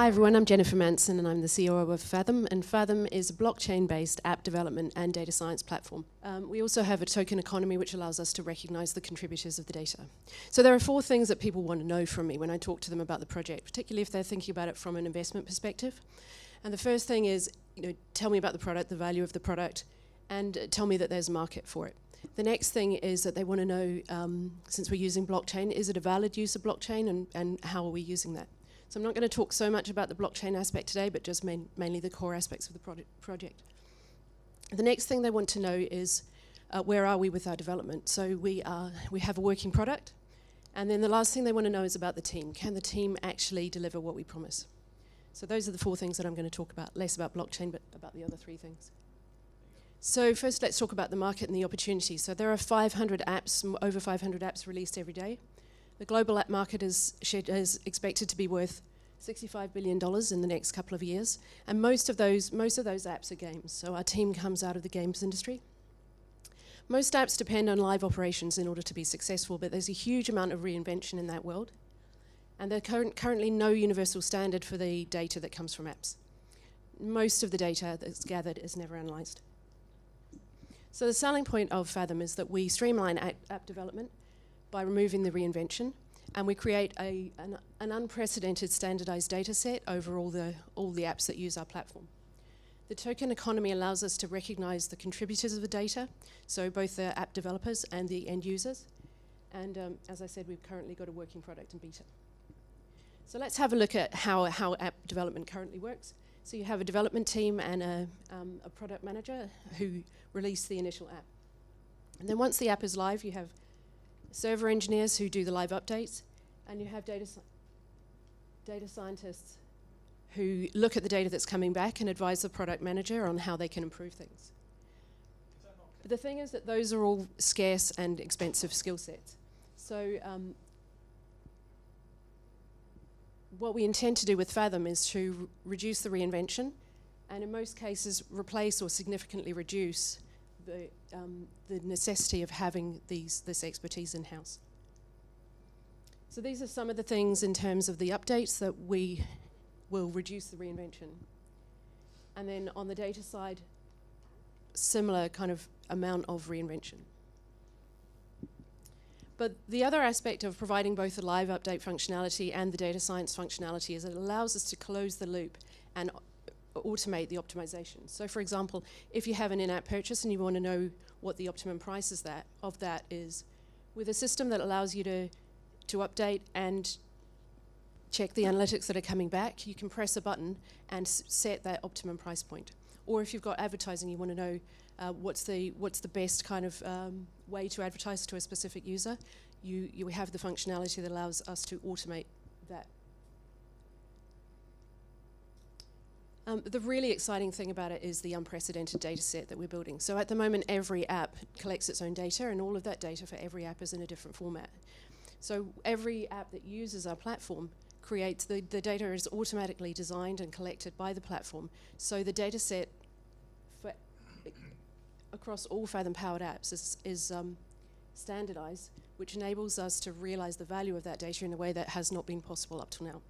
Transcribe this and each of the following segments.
Hi everyone, I'm Jennifer Manson and I'm the CEO of Fathom, and Fathom is a blockchain-based app development and data science platform. We also have a token economy which allows us to recognize the contributors of the data. So there are 4 things that people want to know from me when I talk to them about the project, particularly if they're thinking about it from an investment perspective. And the first thing is, tell me about the product, the value of the product, and tell me that there's a market for it. The next thing is that they want to know, since we're using blockchain, is it a valid use of blockchain and how are we using that? So I'm not going to talk so much about the blockchain aspect today, but just mainly the core aspects of the project. The next thing they want to know is where are we with our development? So we have a working product, and then the last thing they want to know is about the team. Can the team actually deliver what we promise? So those are the 4 things that I'm going to talk about, less about blockchain, but about the other 3 things. So first, let's talk about the market and the opportunity. So there are 500 apps, over 500 apps released every day. The global app market is expected to be worth $65 billion in the next couple of years, and most of those apps are games. So our team comes out of the games industry. Most apps depend on live operations in order to be successful, but there's a huge amount of reinvention in that world, and there's currently no universal standard for the data that comes from apps. Most of the data that's gathered is never analyzed. So the selling point of Fathom is that we streamline app development by removing the reinvention, and we create an unprecedented standardized data set over all the apps that use our platform. The token economy allows us to recognize the contributors of the data, so both the app developers and the end users. And as I said, we've currently got a working product in beta. So let's have a look at how app development currently works. So you have a development team and a product manager who release the initial app. And then once the app is live, you have server engineers who do the live updates, and you have data scientists who look at the data that's coming back and advise the product manager on how they can improve things. But the thing is that those are all scarce and expensive skill sets. So what we intend to do with Fathom is to reduce the reinvention, and in most cases replace or significantly reduce the necessity of having this expertise in-house. So these are some of the things in terms of the updates that we will reduce the reinvention. And then on the data side, similar kind of amount of reinvention. But the other aspect of providing both the live update functionality and the data science functionality is it allows us to close the loop and automate the optimization. So for example, if you have an in-app purchase and you want to know what the optimum price is of that is, with a system that allows you to update and check the analytics that are coming back, you can press a button and set that optimum price point. Or if you've got advertising, you want to know what's the best kind of way to advertise to a specific user, you have the functionality that allows us to automate that. The really exciting thing about it is the unprecedented data set that we're building. So at the moment, every app collects its own data, and all of that data for every app is in a different format. So every app that uses our platform creates, the data is automatically designed and collected by the platform. So the data set across all Fathom-powered apps is standardized, which enables us to realize the value of that data in a way that has not been possible up till now.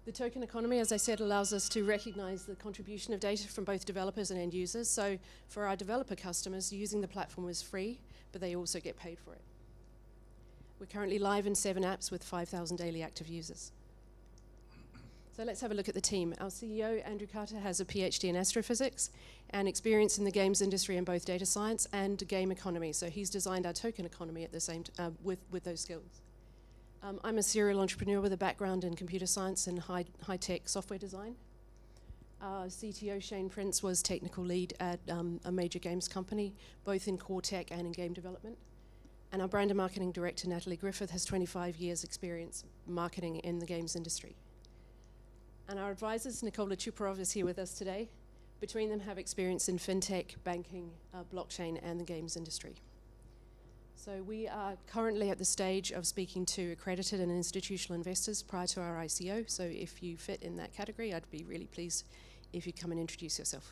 The token economy, as I said, allows us to recognize the contribution of data from both developers and end users. So for our developer customers, using the platform is free, but they also get paid for it. We're currently live in 7 apps with 5,000 daily active users. So let's have a look at the team. Our CEO, Andrew Carter, has a PhD in astrophysics and experience in the games industry in both data science and game economy. So he's designed our token economy at the same with those skills. I'm a serial entrepreneur with a background in computer science and high-tech software design. Our CTO, Shane Prince, was technical lead at a major games company, both in core tech and in game development. And our brand and marketing director, Natalie Griffith, has 25 years experience marketing in the games industry. And our advisors, Nikola Chuparov, is here with us today. Between them have experience in fintech, banking, blockchain, and the games industry. So we are currently at the stage of speaking to accredited and institutional investors prior to our ICO. So if you fit in that category, I'd be really pleased if you'd come and introduce yourself.